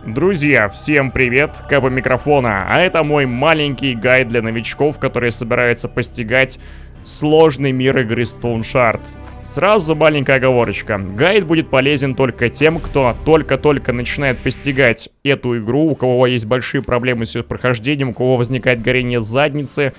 Друзья, всем привет, Капа микрофона, а это мой маленький гайд для новичков, которые собираются постигать сложный мир игры Stone Shard. Сразу маленькая оговорочка, гайд будет полезен только тем, кто только-только начинает постигать эту игру, у кого есть большие проблемы с ее прохождением, у кого возникает горение задницы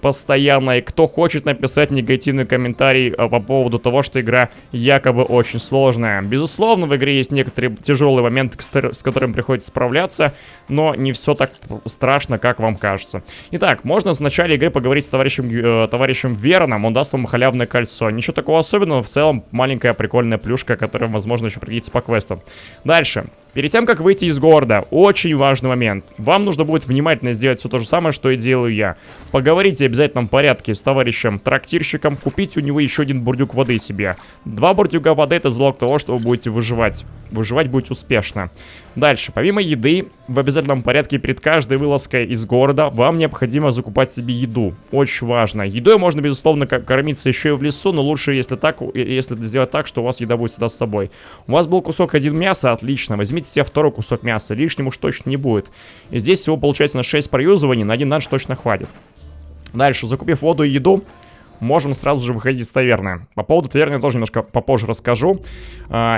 постоянно, и кто хочет написать негативный комментарий по поводу того, что игра якобы очень сложная. Безусловно, в игре есть некоторые тяжелые моменты, с которыми приходится справляться, но не все так страшно, как вам кажется. Итак, можно в начале игры поговорить с товарищем Вероном, он даст вам халявное кольцо. Ничего такого особенного, в целом маленькая прикольная плюшка, которая, возможно, еще пригодится по квесту. Дальше. Перед тем, как выйти из города, очень важный момент. Вам нужно будет внимательно сделать все то же самое, что и делаю я. Поговорите в обязательном порядке с товарищем-трактирщиком, купить у него еще один бурдюк воды себе. 2 бурдюка воды — это залог того, что вы будете выживать. Выживать будете успешно. Дальше, помимо еды, в обязательном порядке перед каждой вылазкой из города вам необходимо закупать себе еду. Очень важно. Едой можно, безусловно, кормиться еще и в лесу, но лучше, если сделать так, что у вас еда будет всегда с собой. У вас был кусок один мяса, отлично. Возьмите себе второй кусок мяса, лишним уж точно не будет. И здесь всего получается на 6 проюзываний, на один данж точно хватит. Дальше, закупив воду и еду, можем сразу же выходить из таверны. По поводу таверны я тоже немножко попозже расскажу.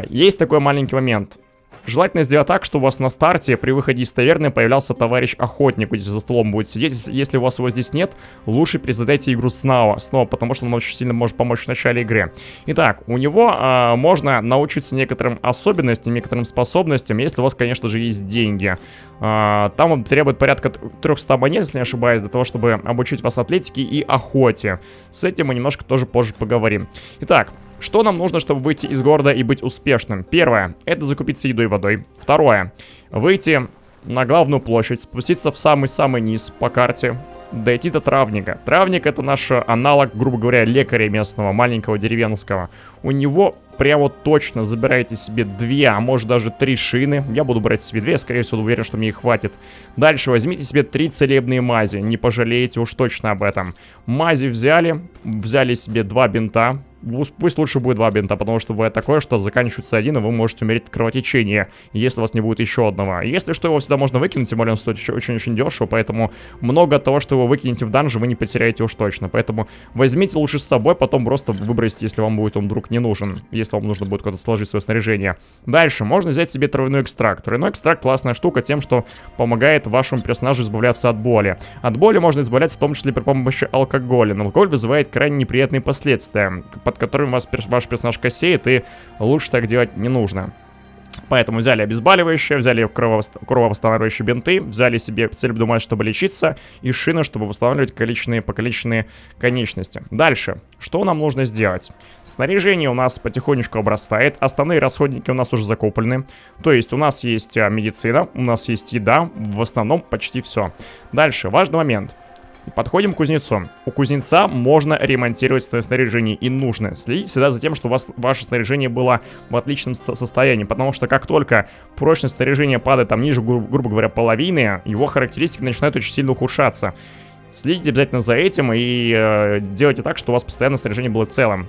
Есть такой маленький момент. Желательно сделать так, что у вас на старте при выходе из таверны появлялся товарищ-охотник, здесь за столом будет сидеть. Если у вас его здесь нет, лучше перезадайте игру снова, потому что он очень сильно может помочь в начале игры. Итак, у него можно научиться некоторым особенностям, некоторым способностям, если у вас, конечно же, есть деньги. Там он требует порядка 300 монет, если не ошибаюсь, для того, чтобы обучить вас атлетике и охоте. С этим мы немножко тоже позже поговорим. Итак, что нам нужно, чтобы выйти из города и быть успешным? Первое, это закупиться едой и водой. Второе, выйти на главную площадь, спуститься в самый-самый низ по карте, дойти до травника. Травник — это наш аналог, грубо говоря, лекаря местного, маленького деревенского. У него прямо точно забираете себе 2, а может даже 3 шины. Я буду брать себе 2, скорее всего, уверен, что мне их хватит. Дальше возьмите себе 3 целебные мази, не пожалеете уж точно об этом. Мази взяли себе 2 бинта. Пусть лучше будет 2 бинта, потому что бывает такое, что заканчивается один, и вы можете умереть от кровотечения, если у вас не будет еще одного. Если что, его всегда можно выкинуть, тем более он стоит очень-очень дешево, поэтому много от того, что вы выкинете в данж, вы не потеряете уж точно. Поэтому возьмите лучше с собой, потом просто выбросите, если вам будет он вдруг не нужен, если вам нужно будет куда-то сложить свое снаряжение. Дальше, можно взять себе травяной экстракт. Травяной экстракт — классная штука тем, что помогает вашему персонажу избавляться от боли. От боли можно избавляться в том числе при помощи алкоголя, но алкоголь вызывает крайне неприятные последствия, под которым ваш персонаж косеет, и лучше так делать не нужно. Поэтому взяли обезболивающее, взяли крововосстанавливающие бинты, взяли себе целебную мазь, чтобы лечиться, и шины, чтобы восстанавливать покалеченные конечности. Дальше, что нам нужно сделать? Снаряжение у нас потихонечку обрастает, основные расходники у нас уже закуплены. То есть у нас есть медицина, у нас есть еда, в основном почти все. Дальше, важный момент. Подходим к кузнецу. У кузнеца можно ремонтировать свое снаряжение, и нужно следить всегда за тем, что у вас ваше снаряжение было в отличном состоянии, потому что как только прочность снаряжения падает там ниже, грубо говоря, половины, его характеристики начинают очень сильно ухудшаться. Следите обязательно за этим и делайте так, что у вас постоянно снаряжение было целым.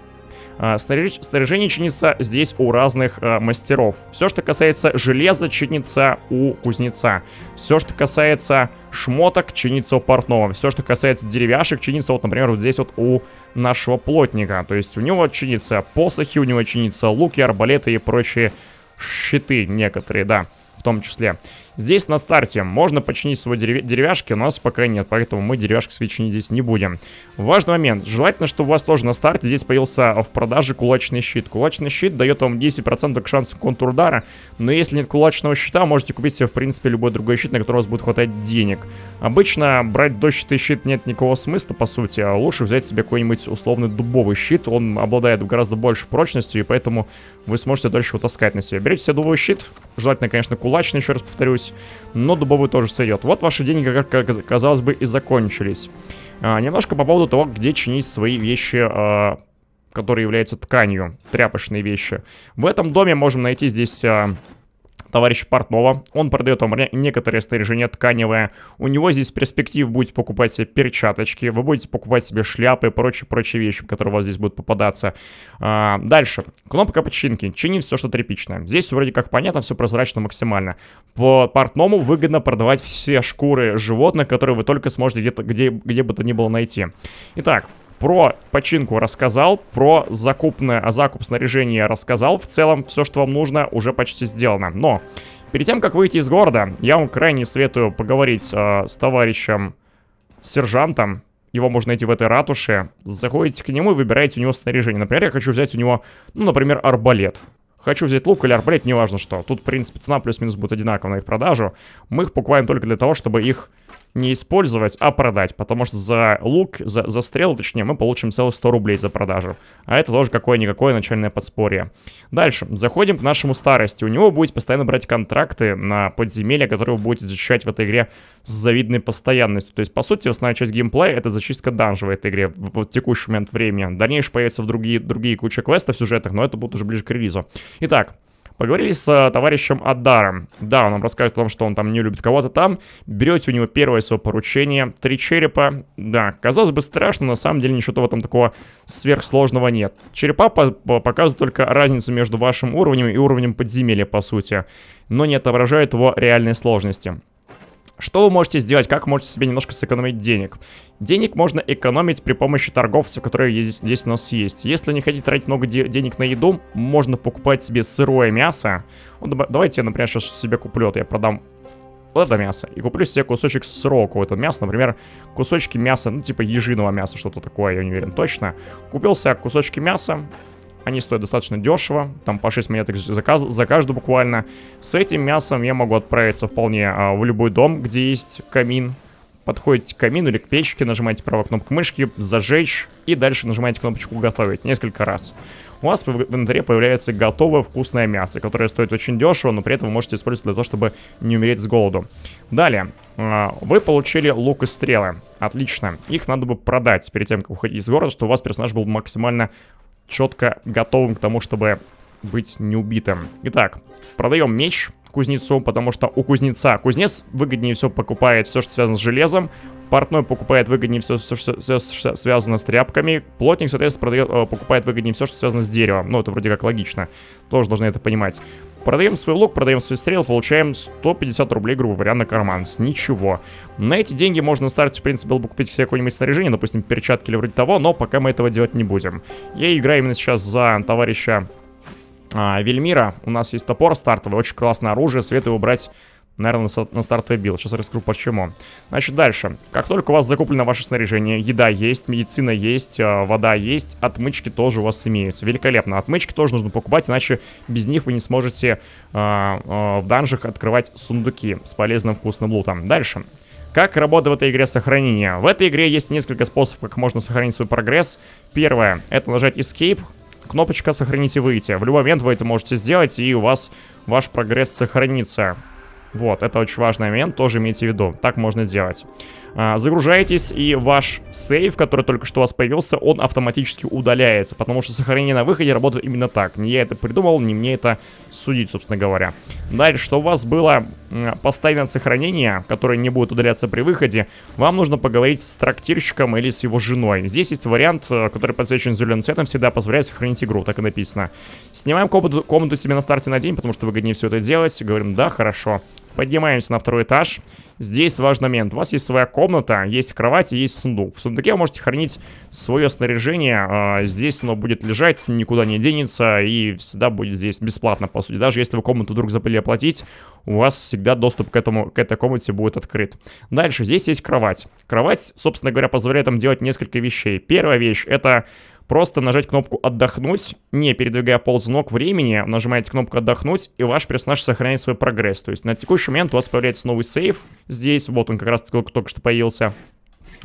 Снаряжение чинится здесь у разных мастеров. Все, что касается железа, чинится у кузнеца. Все, что касается шмоток, чинится у портного. Все, что касается деревяшек, чинится вот, например, вот здесь вот у нашего плотника. То есть у него чинится посохи, у него чинится луки, арбалеты и прочие щиты некоторые, да, в том числе. Здесь на старте можно починить свои деревяшки, у нас пока нет, поэтому мы деревяшки свои чинить здесь не будем. Важный момент. Желательно, чтобы у вас тоже на старте здесь появился в продаже кулачный щит. Кулачный щит дает вам 10% к шансу контрудара, но если нет кулачного щита, можете купить себе, в принципе, любой другой щит, на который у вас будет хватать денег. Обычно брать дощатый щит нет никакого смысла, по сути, а лучше взять себе какой-нибудь условный дубовый щит. Он обладает гораздо большей прочностью, и поэтому вы сможете дольше его таскать на себе. Берите себе дубовый щит, желательно, конечно, кулачный, еще раз повторюсь, но дубовый тоже сойдет. Вот ваши деньги, как казалось бы, и закончились. Немножко по поводу того, где чинить свои вещи, которые являются тканью, тряпочные вещи. В этом доме можем найти здесь товарища портного. Он продает вам некоторое снаряжение тканевое. У него здесь перспектив будете покупать себе перчаточки, вы будете покупать себе шляпы и прочие вещи, которые у вас здесь будут попадаться. Дальше. Кнопка починки. Чинить все, что тряпичное. Здесь вроде как понятно, все прозрачно максимально. По портному выгодно продавать все шкуры животных, которые вы только сможете где бы то ни было найти. Итак, про починку рассказал, про закуп снаряжения рассказал. В целом, все, что вам нужно, уже почти сделано. Но перед тем, как выйти из города, я вам крайне советую поговорить с товарищем сержантом. Его можно найти в этой ратуше. Заходите к нему и выбираете у него снаряжение. Например, я хочу взять у него, например, арбалет. Хочу взять лук или арбалет, неважно что. Тут, в принципе, цена плюс-минус будет одинакова на их продажу. Мы их покупаем только для того, чтобы их не использовать, а продать. Потому что за лук, за стрелы, точнее, мы получим целых 100 рублей за продажу. А это тоже какое-никакое начальное подспорье. Дальше. Заходим к нашему старости. У него будете постоянно брать контракты на подземелья, которые вы будете защищать в этой игре с завидной постоянностью. То есть, по сути, основная часть геймплея — это зачистка данжа в этой игре в текущий момент времени. Дальнейшее появятся в другие куча квестов сюжетных, но это будет уже ближе к релизу. Итак, поговорили с товарищем Аддаром. Да, он нам расскажет о том, что он там не любит кого-то там. Берете у него первое свое поручение. 3 черепа. Да, казалось бы страшно, но на самом деле ничего в этом такого сверхсложного нет. Черепа показывают только разницу между вашим уровнем и уровнем подземелья, по сути. Но не отображают его реальной сложности. Что вы можете сделать? Как можете себе немножко сэкономить денег? Денег можно экономить при помощи торговцев, которые здесь у нас есть. Если не хотите тратить много денег на еду, можно покупать себе сырое мясо. Вот, давайте я, например, сейчас себе куплю. Я продам вот это мясо и куплю себе кусочек сырого какого-то мяса. Например, кусочки мяса, ну типа ежиного мяса, что-то такое, я не уверен точно. Купил себе кусочки мяса. Они стоят достаточно дешево, там по 6 монеток за каждую буквально. С этим мясом я могу отправиться вполне в любой дом, где есть камин. Подходите к камину или к печке, нажимаете правую кнопку мышки, зажечь, и дальше нажимаете кнопочку «Готовить» несколько раз. У вас в инвентаре появляется готовое вкусное мясо, которое стоит очень дешево, но при этом вы можете использовать для того, чтобы не умереть с голоду. Далее, вы получили лук и стрелы. Отлично. Их надо бы продать перед тем, как уходить из города, чтобы у вас персонаж был максимально четко готовым к тому, чтобы быть неубитым. Итак, продаем меч кузнецу, потому что у кузнеца кузнец выгоднее все покупает, все, что связано с железом. Портной покупает выгоднее все, что связано с тряпками. Плотник, соответственно, покупает выгоднее все, что связано с деревом. Ну, это вроде как логично. Тоже должны это понимать. Продаем свой лук, продаем свой стрел, получаем 150 рублей, грубо говоря, на карман. С ничего. На эти деньги можно на старте, в принципе, было бы купить себе какое-нибудь снаряжение, допустим, перчатки или вроде того, но пока мы этого делать не будем. Я играю именно сейчас за товарища Вельмира. У нас есть топор стартовый, очень классное оружие, советую его брать, наверное, на стартовый билд. Сейчас расскажу почему. Значит, дальше. Как только у вас закуплено ваше снаряжение, еда есть, медицина есть, вода есть, отмычки тоже у вас имеются. Великолепно. Отмычки тоже нужно покупать, иначе без них вы не сможете в данжах открывать сундуки с полезным вкусным лутом. Дальше. Как работает в этой игре сохранение? В этой игре есть несколько способов, как можно сохранить свой прогресс. Первое, это нажать Escape. Кнопочка «Сохранить и выйти». В любой момент вы это можете сделать, и у вас ваш прогресс сохранится. Вот, это очень важный момент, тоже имейте в виду. Так можно делать. Загружаетесь, и ваш сейв, который только что у вас появился, он автоматически удаляется, потому что сохранение на выходе работает именно так. Не я это придумал, не мне это судить, собственно говоря. Дальше, что у вас было постоянное сохранение, которое не будет удаляться при выходе, вам нужно поговорить с трактирщиком или с его женой. Здесь есть вариант, который подсвечен зеленым цветом, всегда позволяет сохранить игру, так и написано. Снимаем комнату себе на старте на день, потому что выгоднее все это делать. Говорим, да, хорошо. Поднимаемся на второй этаж. Здесь важный момент. У вас есть своя комната, есть кровать и есть сундук. В сундуке вы можете хранить свое снаряжение. Здесь оно будет лежать, никуда не денется и всегда будет здесь бесплатно, по сути. Даже если вы комнату вдруг забыли оплатить, у вас всегда доступ к этой комнате будет открыт. Дальше, здесь есть кровать. Кровать, собственно говоря, позволяет вам делать несколько вещей. Первая вещь — это просто нажать кнопку «Отдохнуть», не передвигая ползунок времени, нажимаете кнопку «Отдохнуть», и ваш персонаж сохраняет свой прогресс. То есть на текущий момент у вас появляется новый сейв здесь, вот он как раз только что появился.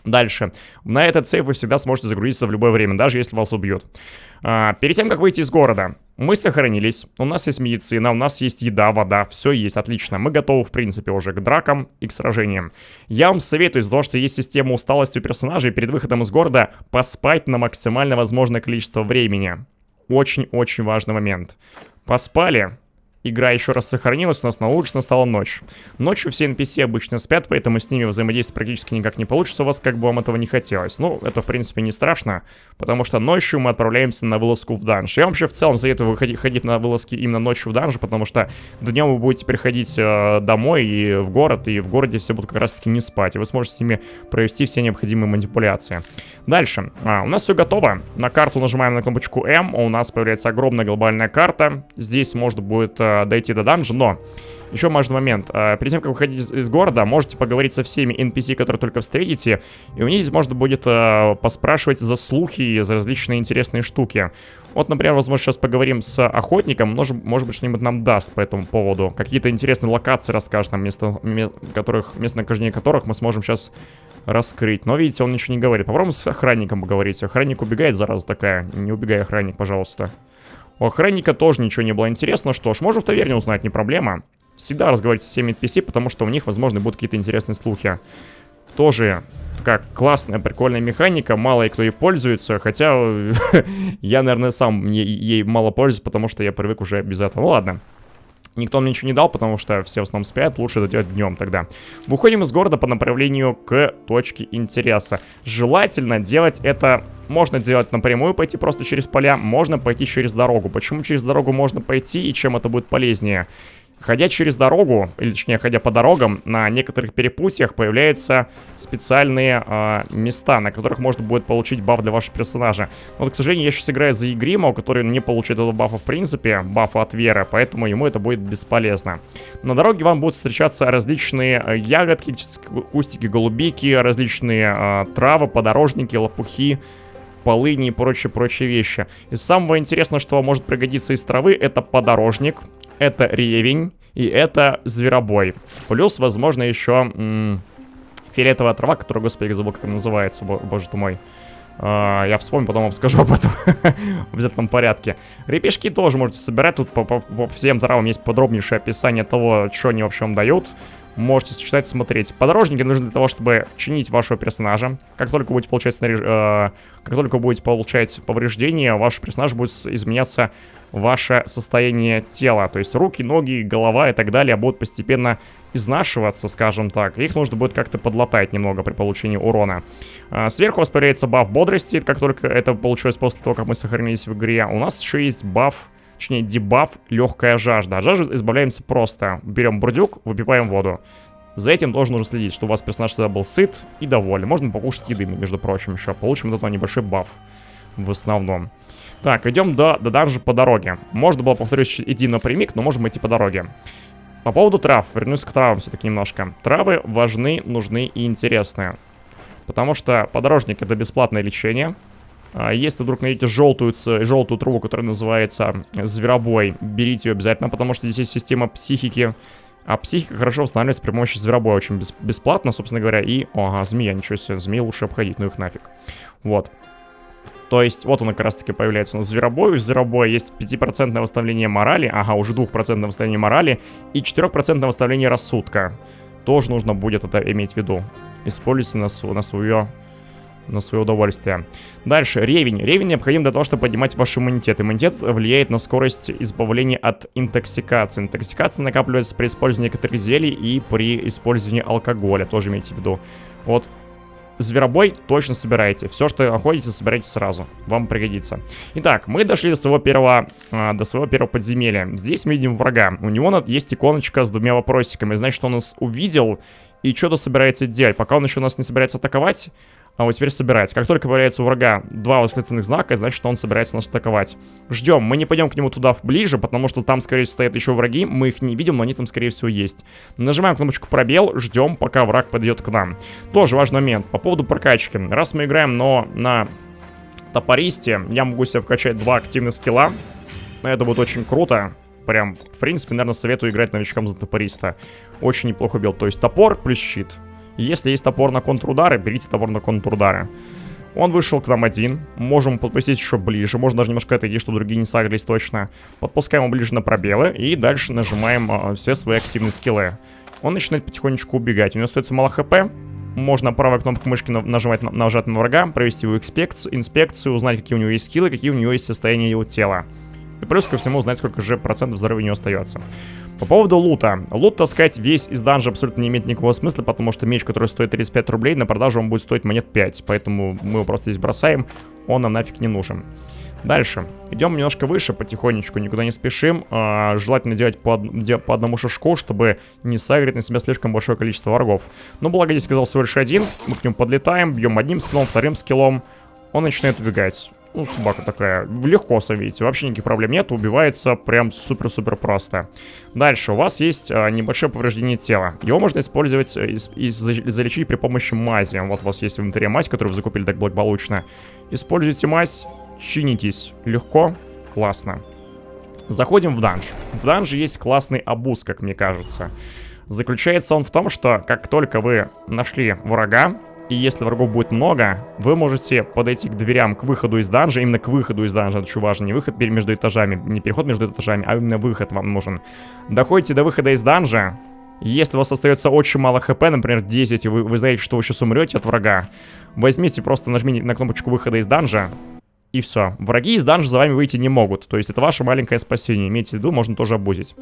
Дальше. На этот сейв вы всегда сможете загрузиться в любое время, даже если вас убьют. Перед тем, как выйти из города, мы сохранились, у нас есть медицина, у нас есть еда, вода, все есть, отлично. Мы готовы, в принципе, уже к дракам и к сражениям. Я вам советую, из-за того, что есть система усталости у персонажей, перед выходом из города поспать на максимально возможное количество времени. Очень-очень важный момент. Поспали, игра еще раз сохранилась, у нас на улице настала ночь. Ночью все NPC обычно спят, поэтому с ними взаимодействовать практически никак не получится у вас, как бы вам этого не хотелось. Ну, это в принципе не страшно, потому что ночью мы отправляемся на вылазку в данж. Я вообще в целом советую ходить на вылазки именно ночью в данж, потому что днем вы будете переходить домой и в городе все будут как раз таки не спать, и вы сможете с ними провести все необходимые манипуляции. Дальше. У нас все готово. На карту нажимаем на кнопочку М, у нас появляется огромная глобальная карта. Здесь можно будет дойти до данжа, но еще важный момент. Перед тем, как выходить из города, можете поговорить со всеми NPC, которые только встретите, и у них здесь можно будет поспрашивать за слухи и за различные интересные штуки. Вот, например, возможно, сейчас поговорим с охотником, может быть, что-нибудь нам даст по этому поводу. Какие-то интересные локации расскажет нам, место нахождения которых мы сможем сейчас раскрыть. Но, видите, он ничего не говорит. Попробуем с охранником поговорить. Охранник убегает, зараза такая. Не убегай, охранник, пожалуйста. У охранника тоже ничего не было интересно. Что ж, можем в таверне узнать, не проблема. Всегда разговаривать с всеми NPC, потому что у них, возможно, будут какие-то интересные слухи. Тоже такая классная, прикольная механика. Мало и кто ей пользуется. Хотя я, наверное, сам ей мало пользуюсь, потому что я привык уже без этого. Ну ладно. Никто мне ничего не дал, потому что все в основном спят. Лучше это делать днем тогда. Выходим из города по направлению к точке интереса. Желательно делать это... Можно делать напрямую, пойти просто через поля. Можно пойти через дорогу. Почему через дорогу можно пойти и чем это будет полезнее? Ходя через дорогу, или точнее, ходя по дорогам, на некоторых перепутьях появляются специальные места, на которых можно будет получить баф для вашего персонажа. Но вот, к сожалению, я сейчас играю за Игрима, который не получит этого бафа в принципе, бафа от веры, поэтому ему это будет бесполезно. На дороге вам будут встречаться различные ягодки, кустики, голубики, различные травы, подорожники, лопухи, полыни и прочие вещи. Из самого интересного, что вам может пригодиться из травы, это подорожник, это ревень и это зверобой. Плюс, возможно, еще фиолетовая трава, которая, господи, я забыл, как она называется, боже ты мой. Я вспомню, потом вам скажу об этом в обязательном порядке. Репешки тоже можете собирать. Тут по всем травам есть подробнейшее описание того, что они вообще вам дают. Можете сочетать, смотреть. Подорожники нужны для того, чтобы чинить вашего персонажа. Как только будете получать повреждения, ваш персонаж будет изменяться ваше состояние тела. То есть руки, ноги, голова и так далее будут постепенно изнашиваться, скажем так. Их нужно будет как-то подлатать немного при получении урона. Сверху у вас появляется баф бодрости. Как только это получилось после того, как мы сохранились в игре, у нас еще есть баф, точнее дебаф легкая жажда. От жажды избавляемся просто. Берем бурдюк, выпиваем воду. За этим тоже нужно следить, что у вас персонаж тогда был сыт и доволен. Можно покушать еды, между прочим, еще. Получим от этого небольшой баф в основном. Так, идем до данжа по дороге. Можно было, повторюсь, идти напрямик, но можем идти по дороге. По поводу трав, вернусь к травам все-таки немножко. Травы важны, нужны и интересны. Потому что подорожник — это бесплатное лечение. Если вдруг найдете желтую траву, которая называется зверобой, берите ее обязательно, потому что здесь есть система психики. А психика хорошо восстанавливается при помощи зверобоя, очень бесплатно, собственно говоря. И, ага, змея, ничего себе, змеи лучше обходить, ну их нафиг. Вот. То есть, вот он как раз-таки появляется у нас зверобой. У зверобоя есть 5% восстановление морали, ага, уже 2% восстановление морали и 4% восстановление рассудка. Тоже нужно будет это иметь в виду. Используйте на свое удовольствие. Дальше, ревень. Ревень необходим для того, чтобы поднимать ваш иммунитет. Иммунитет влияет на скорость избавления от интоксикации. Интоксикация накапливается при использовании некоторых зелий и при использовании алкоголя. Тоже имейте в виду. Вот. Зверобой точно собирайте. Все, что находите, собирайте сразу. Вам пригодится. Итак, мы дошли до своего первого подземелья. Здесь мы видим врага. У него есть иконочка с двумя вопросиками. Значит, он нас увидел и что-то собирается делать. Пока он еще нас не собирается атаковать, а вот теперь собирать. Как только появляется у врага два восклицательных знака, значит, что он собирается нас атаковать. Ждем. Мы не пойдем к нему туда ближе, потому что там, скорее всего, стоят еще враги. Мы их не видим, но они там, скорее всего, есть. Нажимаем кнопочку пробел, ждем, пока враг подойдет к нам. Тоже важный момент. По поводу прокачки. Раз мы играем, но на топористе, я могу себе вкачать 2 активных скилла. Это будет очень круто. Прям, в принципе, наверное, советую играть новичкам за топориста. Очень неплохо билд. То есть топор плюс щит. Если есть топор на контрудары, берите топор на контрудары. Он вышел к нам один. Можем подпустить еще ближе. Можно даже немножко отойти, чтобы другие не сагрились точно. Подпускаем его ближе на пробелы. И дальше нажимаем все свои активные скиллы. Он начинает потихонечку убегать. У него остается мало хп. Можно правой кнопкой мышки нажать на врага, провести его инспекцию, узнать, какие у него есть скиллы, какие у него есть состояния его тела. И плюс ко всему узнать, сколько же процентов здоровья у него остается. По поводу лута. Лут таскать весь из данжа абсолютно не имеет никакого смысла, потому что меч, который стоит 35 рублей, на продажу он будет стоить монет 5. Поэтому мы его просто здесь бросаем, он нам нафиг не нужен. Дальше. Идем немножко выше, потихонечку, никуда не спешим. Желательно делать по одному шажку, чтобы не сагрить на себя слишком большое количество врагов. Но благо здесь сказал всего лишь один. Мы к нему подлетаем, бьем одним скиллом, вторым скиллом. Он начинает убегать. Ну, собака такая, легко совите, вообще никаких проблем нет, убивается прям супер-супер просто. Дальше, у вас есть небольшое повреждение тела. Его можно использовать и залечить при помощи мази. Вот у вас есть в инвентаре мазь, которую вы закупили так благополучно. Используйте мазь, чинитесь. Легко, классно. Заходим в данж. В данже есть классный абуз, как мне кажется. Заключается он в том, что как только вы нашли врага, и если врагов будет много, вы можете подойти к дверям, к выходу из данжа, именно к выходу из данжа, это очень важно, не выход между этажами, не переход между этажами, а именно выход вам нужен. Доходите до выхода из данжа, если у вас остается очень мало хп, например 10, и вы знаете, что вы сейчас умрете от врага, возьмите, просто нажмите на кнопочку выхода из данжа, и все. Враги из данжа за вами выйти не могут, то есть это ваше маленькое спасение, имейте в виду, можно тоже обузить.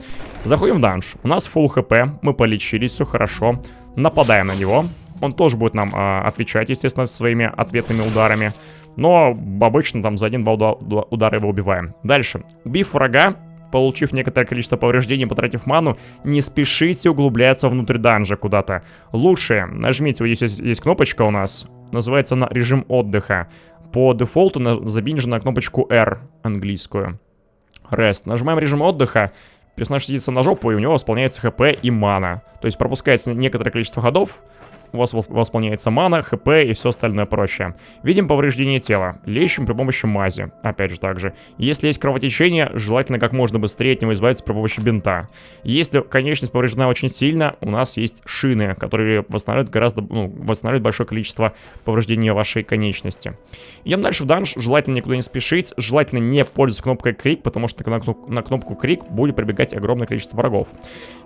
Заходим в данж, у нас full хп, мы полечились, все хорошо, нападаем на него. Он тоже будет нам отвечать, естественно, своими ответными ударами. Но обычно там за 1-2 удара его убиваем. Дальше. Убив врага, получив некоторое количество повреждений, потратив ману, не спешите углубляться внутрь данжа куда-то. Лучше нажмите, вот здесь есть кнопочка у нас, называется она режим отдыха. По дефолту забинжи на кнопочку R, английскую. Rest. Нажимаем режим отдыха. Персонаж садится на жопу, и у него восполняется хп и мана. То есть пропускается некоторое количество ходов, у вас восполняется мана, хп и все остальное прочее. Видим повреждение тела. Лечим при помощи мази. Опять же так же. Если есть кровотечение, желательно как можно быстрее от него избавиться при помощи бинта. Если конечность повреждена очень сильно, у нас есть шины, которые восстанавливают большое количество повреждений вашей конечности. Идем дальше в данж. Желательно никуда не спешить. Желательно не пользоваться кнопкой крик, потому что на кнопку крик будет прибегать огромное количество врагов.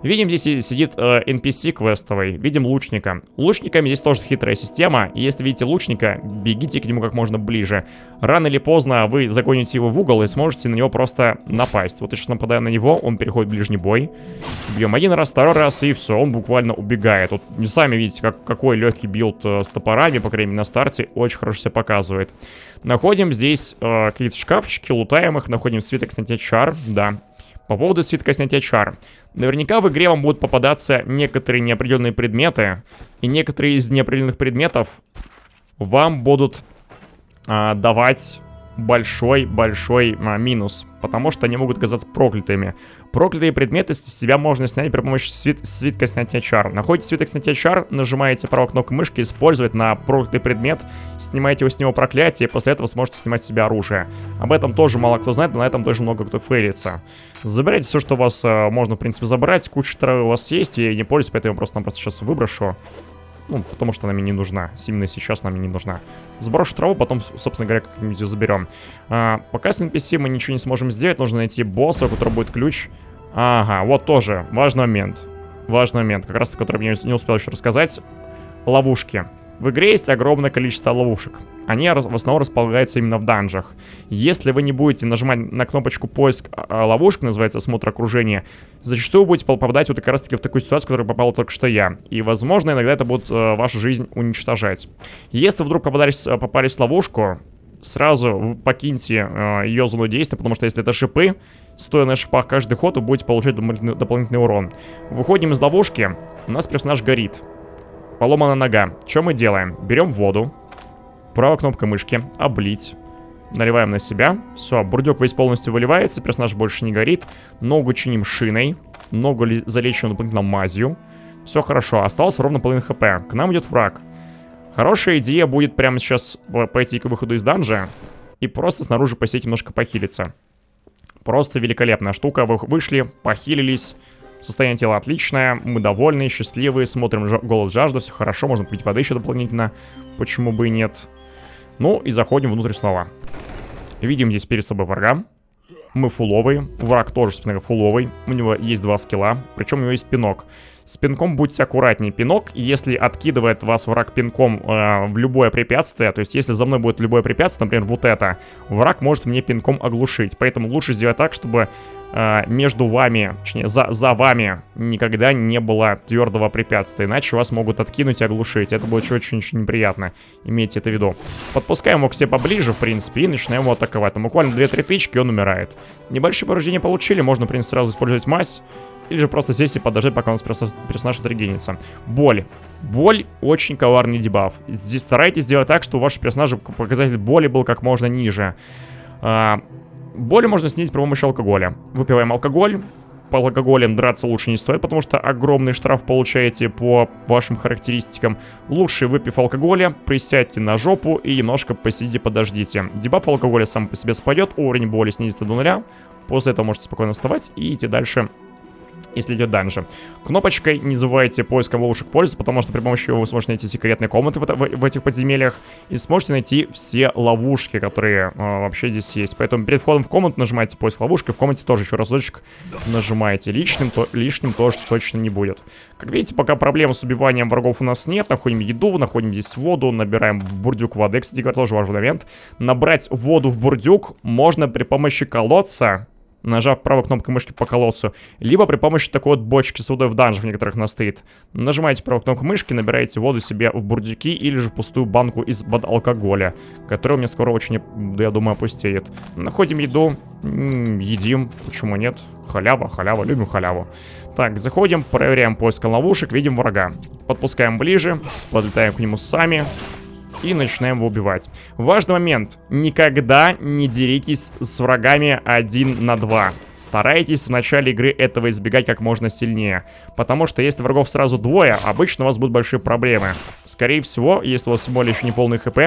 Видим, здесь сидит NPC квестовый. Видим лучника. Лучниками здесь тоже хитрая система. Если видите лучника, бегите к нему как можно ближе. Рано или поздно вы загоните его в угол и сможете на него просто напасть. Вот я сейчас нападаю на него, он переходит в ближний бой. Бьем один раз, второй раз, и все, он буквально убегает. Вот сами видите, какой легкий билд с топорами, по крайней мере на старте, очень хорошо себя показывает. Находим здесь какие-то шкафчики, лутаем их, находим свиток снятия чар, да. По поводу свитка снятия чар. Наверняка в игре вам будут попадаться некоторые неопределенные предметы. И некоторые из неопределенных предметов вам будут давать большой-большой минус. Потому что они могут казаться проклятыми. Проклятые предметы с себя можно снять при помощи свитка снятия чар. Находите свиток снятия чар, нажимаете правой кнопкой мышки, использовать на проклятый предмет, снимаете с него проклятие, и после этого сможете снимать с себя оружие. Об этом тоже мало кто знает, но на этом тоже много кто фейлится. Забирайте все, что у вас можно, в принципе, забрать. Куча травы у вас есть, и не пользуйтесь, поэтому я просто сейчас выброшу. Ну, потому что она мне не нужна. Именно сейчас она мне не нужна. Сброшу траву, потом, собственно говоря, как-нибудь ее заберем. Пока с NPC мы ничего не сможем сделать. Нужно найти босса, у которого будет ключ. Ага, вот тоже важный момент. Важный момент, как раз таки, который я не успел еще рассказать. Ловушки. В игре есть огромное количество ловушек. Они в основном располагаются именно в данжах. Если вы не будете нажимать на кнопочку поиск ловушек, называется осмотр окружения, зачастую будете попадать вот как раз таки в такую ситуацию, в которую попал только что я. И, возможно, иногда это будет вашу жизнь уничтожать. Если вдруг попались в ловушку, сразу покиньте ее зону действия, потому что если это шипы, стоя на шипах каждый ход, вы будете получать дополнительный урон. Выходим из ловушки, у нас персонаж горит. Поломана нога. Что мы делаем? Берем воду, правой кнопкой мышки, облить, наливаем на себя. Все, бурдюк весь полностью выливается, персонаж больше не горит. Ногу чиним шиной, ногу залечим дополнительно мазью. Все хорошо, осталось ровно половина хп. К нам идет враг. Хорошая идея будет прямо сейчас пойти к выходу из данжа и просто снаружи посидеть, немножко похилиться. Просто великолепная штука. Вы вышли, похилились. Состояние тела отличное, мы довольны, счастливы, смотрим голод, жажда, все хорошо, можно пить воды еще дополнительно, почему бы и нет. Ну и заходим внутрь снова. Видим здесь перед собой врага. Мы фуловый, враг тоже, собственно, фуловый. У него есть 2 скилла, причем у него есть пинок. С пинком будьте аккуратнее. Пинок, если откидывает вас враг пинком в любое препятствие, то есть если за мной будет любое препятствие, например, вот это, враг может мне пинком оглушить. Поэтому лучше сделать так, чтобы между вами, точнее, за вами никогда не было твердого препятствия, иначе вас могут откинуть и оглушить. Это будет очень-очень неприятно, имейте это в виду. Подпускаем его к себе поближе, в принципе, и начинаем его атаковать. Там буквально 2-3 тычки, он умирает. Небольшие повреждения получили, можно, в принципе, сразу использовать мазь, или же просто сесть и подождать, пока у нас персонаж отрегенится. Боль. Боль очень коварный дебаф. Здесь старайтесь сделать так, что у вашего персонажа показатель боли был как можно ниже. Боль можно снизить при помощи алкоголя. Выпиваем алкоголь. По алкоголям драться лучше не стоит, потому что огромный штраф получаете по вашим характеристикам. Лучше, выпив алкоголя, присядьте на жопу и немножко посидите, подождите. Дебаф алкоголя сам по себе спадет, уровень боли снизится до 0. После этого можете спокойно вставать и идти дальше, если идет данжи. Кнопочкой не забывайте поиском ловушек пользоваться, потому что при помощи его вы сможете найти секретные комнаты в этих подземельях и сможете найти все ловушки, которые вообще здесь есть. Поэтому перед входом в комнату нажимаете поиск ловушек, и в комнате тоже еще разочек нажимаете. Лишним тоже точно не будет. Как видите, пока проблем с убиванием врагов у нас нет. Находим еду, находим здесь воду, набираем в бурдюк воды. Кстати говоря, тоже важный момент. Набрать воду в бурдюк можно при помощи колодца, нажав правой кнопкой мышки по колодцу, либо при помощи такой вот бочки с водой в данжах некоторых она стоит. Нажимаете правой кнопкой мышки, набираете воду себе в бурдюки или же в пустую банку из-под алкоголя, которая у меня скоро очень, я думаю, опустеет. Находим еду, едим, почему нет? Халява, халява, любим халяву. Так, заходим, проверяем поиск ловушек, видим врага. Подпускаем ближе, подлетаем к нему сами и начинаем его убивать. Важный момент. Никогда не деритесь с врагами 1 на 2. Старайтесь в начале игры этого избегать как можно сильнее. Потому что если врагов сразу двое, обычно у вас будут большие проблемы. Скорее всего, если у вас тем более еще не полный хп,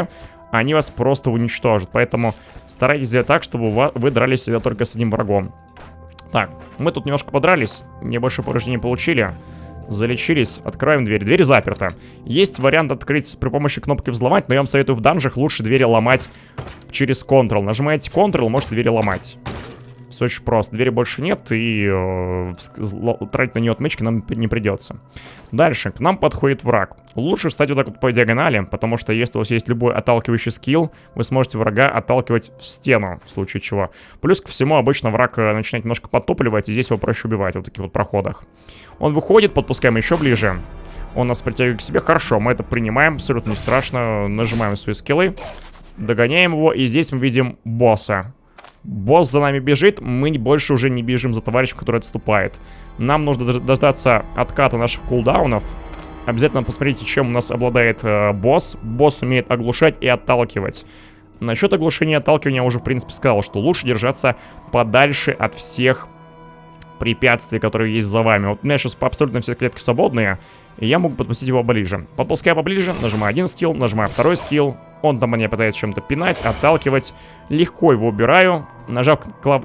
они вас просто уничтожат. Поэтому старайтесь сделать так, чтобы вы дрались всегда только с одним врагом. Так, мы тут немножко подрались. Небольшое повреждение получили. Залечились, открываем дверь. Дверь заперта. Есть вариант открыть при помощи кнопки взломать, но я вам советую в данжах лучше двери ломать через Ctrl. Нажимаете Ctrl, можете двери ломать. Все очень просто. Двери больше нет, и тратить на нее отмычки нам не придется. Дальше. К нам подходит враг. Лучше встать вот так вот по диагонали, потому что если у вас есть любой отталкивающий скилл, вы сможете врага отталкивать в стену, в случае чего. Плюс ко всему, обычно враг начинает немножко подтопливать, и здесь его проще убивать в вот таких вот проходах. Он выходит, подпускаем еще ближе. Он нас притягивает к себе. Хорошо, мы это принимаем, абсолютно не страшно. Нажимаем свои скиллы, догоняем его, и здесь мы видим босса. Босс за нами бежит, мы больше уже не бежим за товарищем, который отступает. Нам нужно дождаться отката наших кулдаунов. Обязательно посмотрите, чем у нас обладает босс. Босс умеет оглушать и отталкивать. Насчет оглушения и отталкивания я уже, в принципе, сказал, что лучше держаться подальше от всех препятствий, которые есть за вами. Вот у меня сейчас абсолютно все клетки свободные, и я могу подпустить его поближе. Подпускаю поближе, нажимаю один скилл, нажимаю второй скилл. Он там меня пытается чем-то пинать, отталкивать. Легко его убираю. Нажав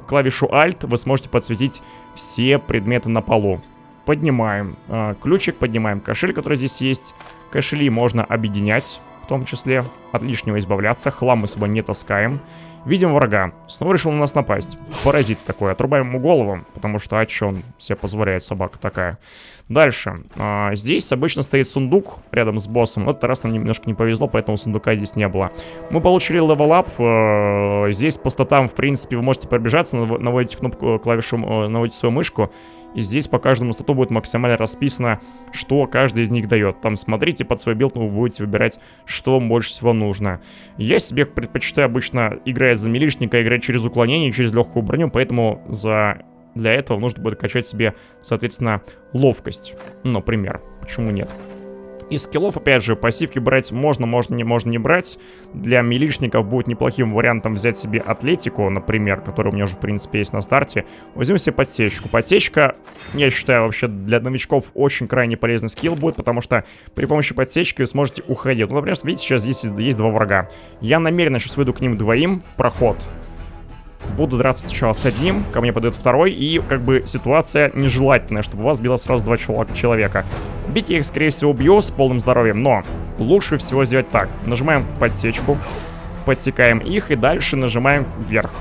клавишу Alt, вы сможете подсветить все предметы на полу. Поднимаем ключик, поднимаем кошель, который здесь есть. Кошели можно объединять, в том числе. От лишнего избавляться. Хлам мы с собой не таскаем. Видим врага. Снова решил на нас напасть. Паразит такой. Отрубаем ему голову, потому что а чё он себе позволяет, собака такая. Дальше. Здесь обычно стоит сундук рядом с боссом. В этот раз нам немножко не повезло, поэтому сундука здесь не было. Мы получили левел-ап. Здесь по статам, в принципе, вы можете пробежаться, наводите кнопку, клавишу, наводите свою мышку. И здесь по каждому стату будет максимально расписано, что каждый из них дает. Там смотрите под свой билд, вы будете выбирать, что вам больше всего нужно. Я себе предпочитаю обычно, играя за милишника, играть через уклонение, через легкую броню, поэтому для этого нужно будет качать себе, соответственно, ловкость. Например, почему нет? Из скиллов, опять же, пассивки брать можно не брать. Для милишников будет неплохим вариантом взять себе атлетику, например, которая у меня уже, в принципе, есть на старте. Возьмем себе подсечку. Подсечка, я считаю, вообще для новичков очень крайне полезный скилл будет, потому что при помощи подсечки вы сможете уходить. Ну, например, видите, сейчас здесь есть два врага. Я намеренно сейчас выйду к ним двоим в проход. Буду драться сначала с одним, ко мне подойдет второй, и как бы ситуация нежелательная, чтобы вас било сразу два человека. Бить я их, скорее всего, убью с полным здоровьем, но лучше всего сделать так. Нажимаем подсечку, подсекаем их и дальше нажимаем вверх.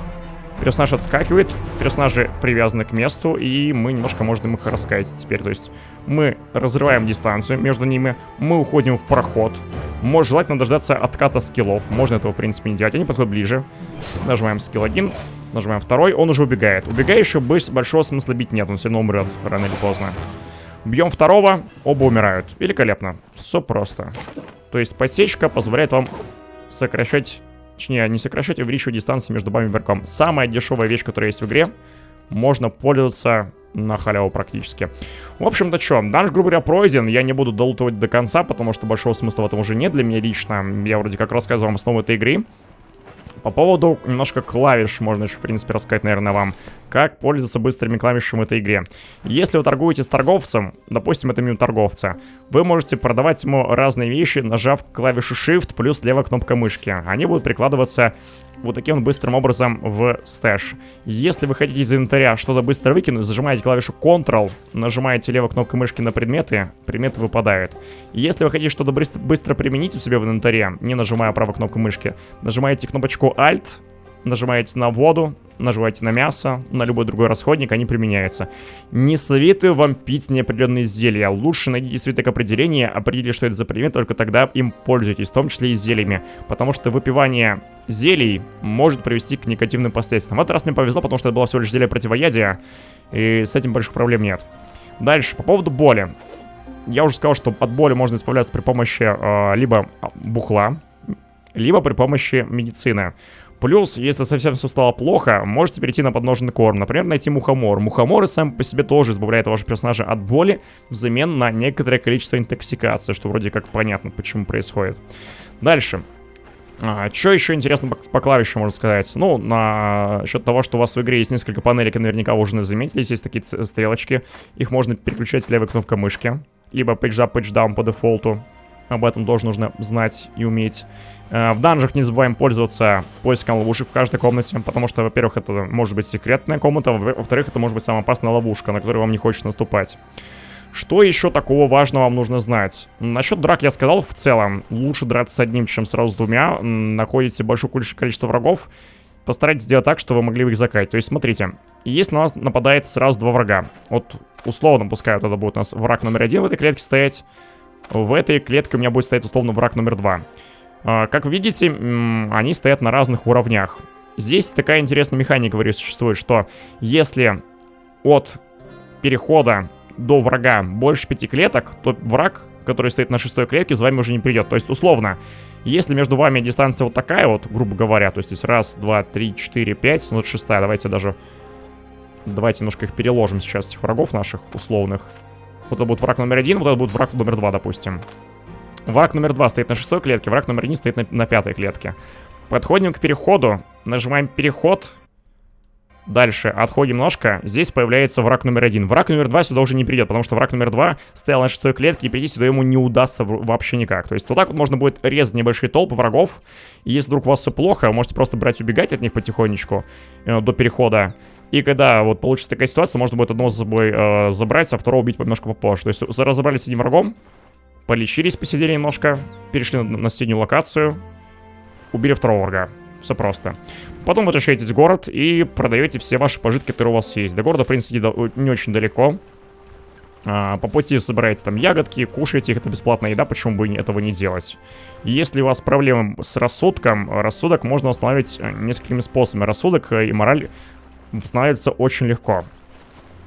Персонаж отскакивает, персонажи привязаны к месту, и мы немножко можем их раскаять теперь. То есть Мы разрываем дистанцию между ними, мы уходим в проход. Может, желательно дождаться отката скиллов. Можно этого, в принципе, не делать. Они подходят ближе. Нажимаем скилл 1, нажимаем 2, он уже убегает. Убегающего большого смысла бить нет, он все равно умрет рано или поздно. Бьем второго, оба умирают. Великолепно. Все просто. То есть подсечка позволяет вам сокращать, точнее, не сокращать, а увеличивать дистанцию между вами и игроком. Самая дешевая вещь, которая есть в игре. Можно пользоваться на халяву практически. В общем-то, что, данж, грубо говоря, пройден. Я не буду долутывать до конца, потому что большого смысла в этом уже нет для меня лично. Я вроде как рассказывал вам основу этой игры. По поводу немножко клавиш можно еще, в принципе, рассказать, наверное, вам. Как пользоваться быстрыми клавишами в этой игре. Если вы торгуете с торговцем, допустим, это меню торговца, вы можете продавать ему разные вещи, нажав клавишу Shift плюс левая кнопка мышки. Они будут прикладываться вот таким вот быстрым образом в стэш. Если вы хотите из инвентаря что-то быстро выкинуть, зажимаете клавишу Ctrl, нажимаете левой кнопкой мышки на предметы, предметы выпадают. Если вы хотите что-то быстро применить у себя в инвентаре, не нажимая правой кнопкой мышки, нажимаете кнопочку Alt, нажимаете на воду, нажимаете на мясо, на любой другой расходник, они применяются. Не советую вам пить неопределенные зелья. Лучше найдите свиток определения, определите, что это за предмет, только тогда им пользуйтесь, в том числе и зельями. Потому что выпивание зелий может привести к негативным последствиям. В этот раз мне повезло, потому что это было всего лишь зелье противоядия, и с этим больших проблем нет. Дальше, по поводу боли. Я уже сказал, что от боли можно избавляться при помощи либо бухла, либо при помощи медицины. Плюс, если совсем все стало плохо, можете перейти на подножный корм. Например, найти мухомор. Мухоморы сами по себе тоже избавляют вашего персонажа от боли взамен на некоторое количество интоксикации, что вроде как понятно, почему происходит. Дальше. Что еще интересно по клавишам, можно сказать? Ну, на счет того, что у вас в игре есть несколько панелек, наверняка вы уже заметили, есть такие стрелочки. Их можно переключать левой кнопкой мышки. Либо page up, page down по дефолту. Об этом тоже нужно знать и уметь. В данжах не забываем пользоваться поиском ловушек в каждой комнате, потому что, во-первых, это может быть секретная комната, во-вторых, это может быть самая опасная ловушка, на которую вам не хочется наступать. Что еще такого важного вам нужно знать? Насчет драк я сказал в целом. Лучше драться с одним, чем сразу с двумя. Находите большое количество врагов, постарайтесь сделать так, чтобы вы могли их закать. То есть, смотрите, если на нас нападает сразу два врага, вот условно, пускай вот это будет у нас враг номер 1 в этой клетке стоять, в этой клетке у меня будет стоять условно враг номер 2. Как вы видите, они стоят на разных уровнях. Здесь такая интересная механика, говорю, существует, что если от перехода до врага больше 5 клеток, то враг, который стоит на 6 клетке, за вами уже не придет. То есть, условно, если между вами дистанция вот такая вот, грубо говоря, то есть здесь 1, 2, 3, 4, 5, ну вот 6, давайте немножко их переложим сейчас, этих врагов наших условных. Вот это будет враг номер 1, вот это будет враг номер 2, допустим. Враг номер 2 стоит на 6 клетке, враг номер 1 стоит на 5 клетке. Подходим к переходу, нажимаем переход. Дальше отходим немножко, здесь появляется враг номер 1. Враг номер 2 сюда уже не придет, потому что враг номер 2 стоял на 6 клетке, и прийти сюда ему не удастся вообще никак. То есть вот так вот можно будет резать небольшие толпы врагов. И если вдруг у вас все плохо, вы можете просто брать, убегать от них потихонечку до перехода. И когда вот получится такая ситуация, можно будет одного за собой забрать, а второго убить немножко попозже. То есть разобрались с одним врагом, полечились, посидели немножко, перешли на соседнюю локацию, убили второго врага. Все просто. Потом возвращаетесь в город и продаете все ваши пожитки, которые у вас есть. До города, в принципе, не очень далеко. По пути собираете там ягодки, кушаете их, это бесплатная еда, почему бы этого не делать. Если у вас проблемы с рассудком, рассудок можно восстановить несколькими способами. Рассудок и мораль восстанавливаются очень легко.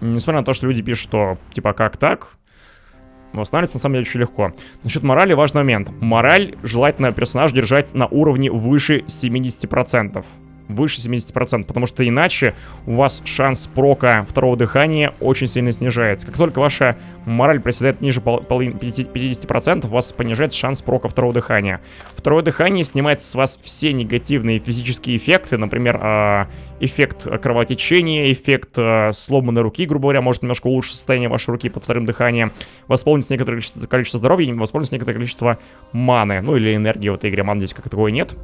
Несмотря на то, что люди пишут, что типа как так, восстанавливается на самом деле очень легко. Насчет морали важный момент. Мораль желательно персонаж держать на уровне выше 70%. Выше 70%, потому что иначе у вас шанс прока второго дыхания очень сильно снижается. Как только ваша мораль проседает ниже 50%, у вас понижается шанс прока второго дыхания. Второе дыхание снимает с вас все негативные физические эффекты, например, эффект кровотечения, эффект сломанной руки, грубо говоря, может немножко улучшить состояние вашей руки под вторым дыханием, восполнить некоторое количество здоровья, восполнить некоторое количество маны, ну или энергии в этой игре, маны здесь как таковой нет.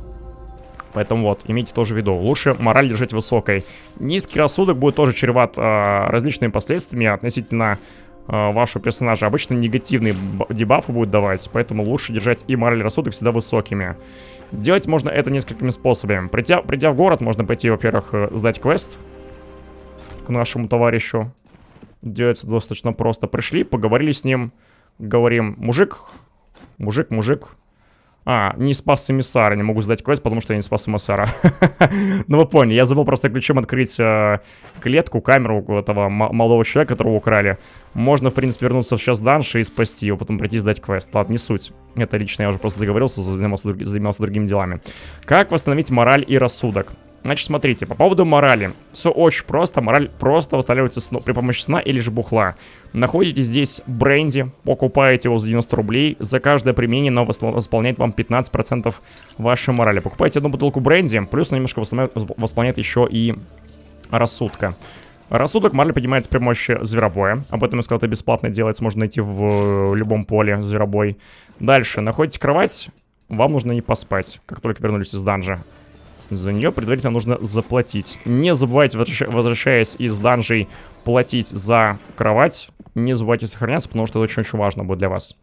Поэтому вот, имейте тоже в виду. Лучше мораль держать высокой. Низкий рассудок будет тоже чреват различными последствиями относительно вашего персонажа. Обычно негативные дебафы будут давать, поэтому лучше держать и мораль, и рассудок всегда высокими. Делать можно это несколькими способами. Придя в город, можно пойти, во-первых, сдать квест к нашему товарищу. Делается достаточно просто. Пришли, поговорили с ним. Говорим, мужик. Не спас эмиссара, не могу сдать квест, потому что я не спас эмиссара. Ну вы поняли, я забыл просто ключом открыть клетку, камеру этого молодого человека, которого украли. Можно, в принципе, вернуться в сейчас данж и спасти его, потом прийти сдать квест. Ладно, не суть. Это лично я уже просто заговорился, занимался другими делами. Как восстановить мораль и рассудок? Значит, смотрите, по поводу морали. Все очень просто. Мораль просто восстанавливается при помощи сна или же бухла. Находите здесь бренди, покупаете его за 90 рублей. За каждое применение оно восполняет вам 15% вашей морали. Покупайте одну бутылку бренди, плюс немножко восполняет еще и рассудка. Рассудок мораль поднимается при помощи зверобоя. Об этом я сказал, это бесплатно делается, можно найти в любом поле зверобой. Дальше, находите кровать, вам нужно не поспать, как только вернулись из данжа. За нее предварительно нужно заплатить. Не забывайте, возвращаясь из данжей, платить за кровать. Не забывайте сохраняться, потому что это очень-очень важно будет для вас.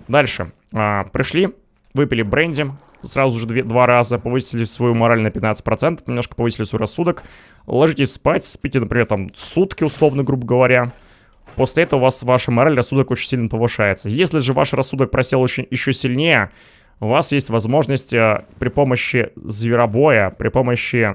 Дальше. Пришли, выпили бренди. Сразу же два раза повысили свою мораль на 15%. Немножко повысили свой рассудок. Ложитесь спать, спите, например, там сутки, условно, грубо говоря. После этого у вас ваша мораль, рассудок очень сильно повышается. Если же ваш рассудок просел еще сильнее, у вас есть возможность при помощи зверобоя, при помощи,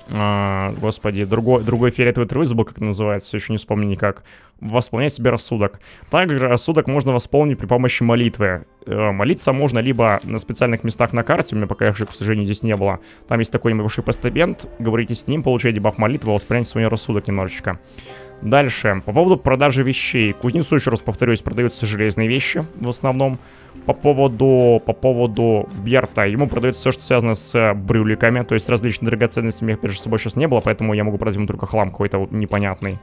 другой фиолетовой травы, забыл, как это называется, еще не вспомню никак, восполнять себе рассудок. Также рассудок можно восполнить при помощи молитвы. Молиться можно либо на специальных местах на карте, у меня пока их, к сожалению, здесь не было. Там есть такой небольшой постамент, говорите с ним, получаете баф молитвы, воспринимаете свой рассудок немножечко. Дальше, по поводу продажи вещей. Кузнецу, еще раз повторюсь, продаются железные вещи в основном. По поводу Берта, ему продается все, что связано с брюликами, то есть различные драгоценности у меня, опять же, с собой сейчас не было, поэтому я могу продать ему только хлам какой-то вот непонятный.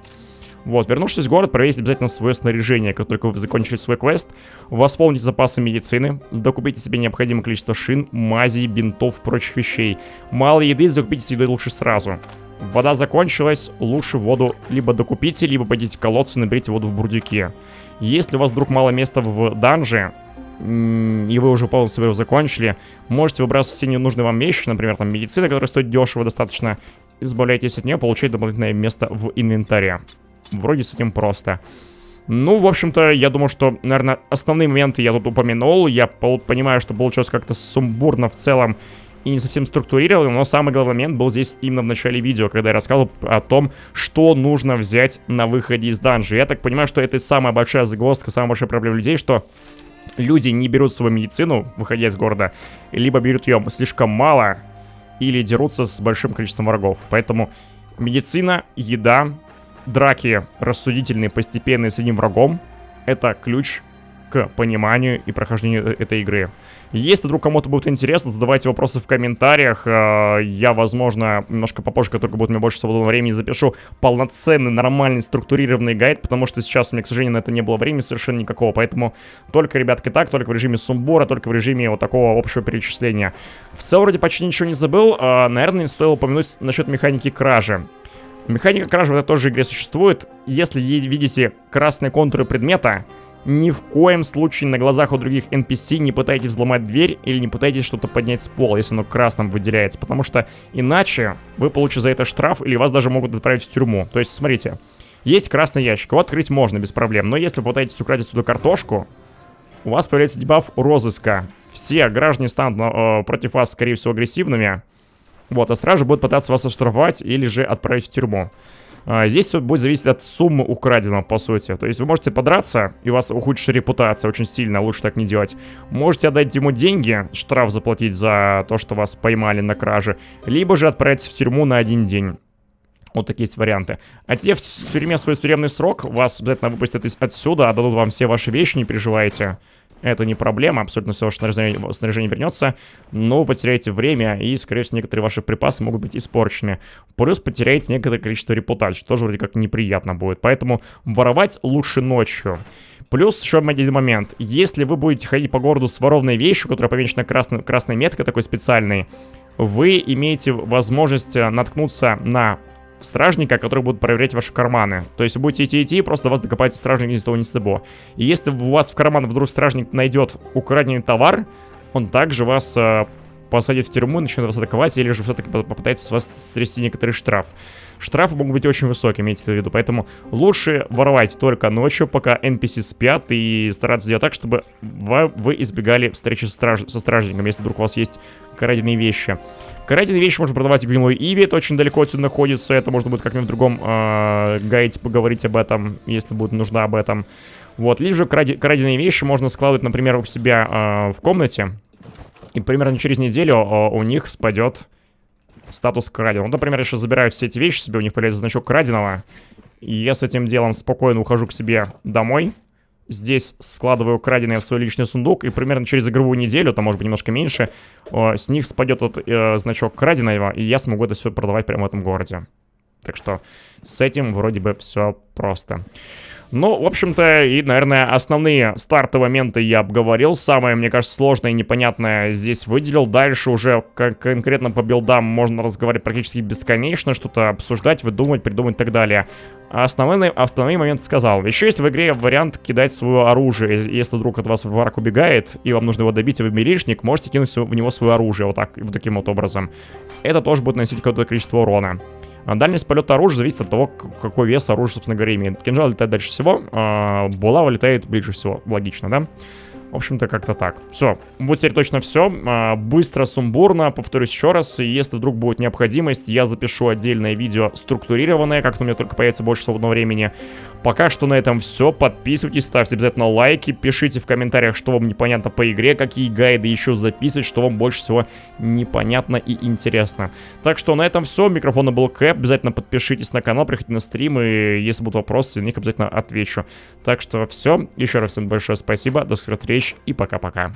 Вот, вернувшись в город, проверьте обязательно свое снаряжение. Как только вы закончили свой квест, восполните запасы медицины, докупите себе необходимое количество шин, мазей, бинтов, прочих вещей. Мало еды, закупите едой лучше сразу. Вода закончилась, лучше воду либо докупите, либо пойдите к колодцу и наберите воду в бурдюке. Если у вас вдруг мало места в данже, и вы уже полностью его закончили, можете выбрасывать все ненужные вам вещи, например, там медицина, которая стоит дешево достаточно, избавляйтесь от нее, получаете дополнительное место в инвентаре. Вроде с этим просто. Ну, в общем-то, я думаю, что, наверное, основные моменты я тут упомянул. Я понимаю, что получилось как-то сумбурно в целом и не совсем структурировал, но самый главный момент был здесь именно в начале видео, когда я рассказывал о том, что нужно взять на выходе из данжа. Я так понимаю, что это самая большая загвоздка, самая большая проблема людей, что люди не берут свою медицину, выходя из города, либо берут ее слишком мало, или дерутся с большим количеством врагов. Поэтому медицина, еда, драки рассудительные, постепенные с одним врагом — это ключ к пониманию и прохождению этой игры. Если вдруг кому-то будет интересно, задавайте вопросы в комментариях. Я, возможно, немножко попозже, как только будет у меня больше свободного времени, запишу полноценный, нормальный, структурированный гайд, потому что сейчас у меня, к сожалению, на это не было времени совершенно никакого. Поэтому только, ребятки, так, только в режиме сумбура, только в режиме вот такого общего перечисления. В целом, вроде почти ничего не забыл. Наверное, стоило упомянуть насчет механики кражи. Механика кражи в этой тоже игре существует. Если видите красные контуры предмета, ни в коем случае на глазах у других NPC не пытайтесь взломать дверь или не пытайтесь что-то поднять с пола, если оно красным выделяется, потому что иначе вы получите за это штраф или вас даже могут отправить в тюрьму. То есть, смотрите, есть красный ящик, его открыть можно без проблем, но если вы пытаетесь украсть отсюда картошку, у вас появляется дебаф розыска. Все граждане станут против вас, скорее всего, агрессивными. Вот, а стражи будут пытаться вас оштрафовать или же отправить в тюрьму. Здесь все будет зависеть от суммы украденного, по сути. То есть вы можете подраться, и у вас ухудшится репутация очень сильно, лучше так не делать. Можете отдать ему деньги, штраф заплатить за то, что вас поймали на краже, либо же отправиться в тюрьму на 1 день. Вот такие есть варианты. А те в тюрьме свой тюремный срок, вас обязательно выпустят отсюда, отдадут вам все ваши вещи, не переживайте. Это не проблема, абсолютно все ваше снаряжение вернется, но вы потеряете время, и, скорее всего, некоторые ваши припасы могут быть испорчены. Плюс потеряете некоторое количество репутации, что тоже вроде как неприятно будет. Поэтому воровать лучше ночью. Плюс еще один момент. Если вы будете ходить по городу с ворованной вещью, которая помечена красной меткой такой специальной, вы имеете возможность наткнуться на стражника, который будет проверять ваши карманы. То есть вы будете идти, просто до вас докопается стражник ни с того ни с сего. И если у вас в карман вдруг стражник найдет украденный товар, он также вас посадит в тюрьму, начнет вас атаковать, или же все-таки попытается с вас стрясти некоторый штраф. Штрафы могут быть очень высокими, имейте в виду, поэтому лучше воровать только ночью, пока NPC спят, и стараться сделать так, чтобы вы избегали встречи со стражником, если вдруг у вас есть краденые вещи. Краденые вещи можно продавать в Гнилой Иве, это очень далеко отсюда находится, это можно будет как-нибудь в другом гайде поговорить об этом, если будет нужда об этом. Вот, либо же краденые вещи можно складывать, например, у себя в комнате, и примерно через неделю у них спадет статус краденого. Вот, например, я сейчас забираю все эти вещи себе, у них появляется значок краденого, и я с этим делом спокойно ухожу к себе домой. Здесь складываю краденое в свой личный сундук, и примерно через игровую неделю, там может быть немножко меньше, с них спадет этот значок краденого, и я смогу это все продавать прямо в этом городе. Так что с этим вроде бы все просто. Ну, в общем-то, и, наверное, основные стартовые моменты я обговорил. Самое, мне кажется, сложное и непонятное здесь выделил. Дальше уже конкретно по билдам можно разговаривать практически бесконечно, что-то обсуждать, выдумывать, придумать и так далее. А основные моменты сказал. Еще есть в игре вариант кидать свое оружие. Если вдруг от вас враг убегает, и вам нужно его добить, и вы милишник, можете кинуть в него свое оружие вот так, вот таким вот образом. Это тоже будет наносить какое-то количество урона. Дальность полета оружия зависит от того, какой вес оружия, собственно говоря, имеет. Кинжал летает дальше всего, булава летает ближе всего. Логично, да? В общем-то, как-то так. Все, вот теперь точно все. Быстро, сумбурно, повторюсь еще раз. И если вдруг будет необходимость, я запишу отдельное видео структурированное, как-то у меня только появится больше свободного времени. Пока что на этом все. Подписывайтесь, ставьте обязательно лайки, пишите в комментариях, что вам непонятно по игре, какие гайды еще записывать, что вам больше всего непонятно и интересно. Так что на этом все. Микрофона был Кэп. Обязательно подпишитесь на канал, приходите на стрим, и если будут вопросы, на них обязательно отвечу. Так что все. Еще раз всем большое спасибо. До скорых встреч и пока-пока.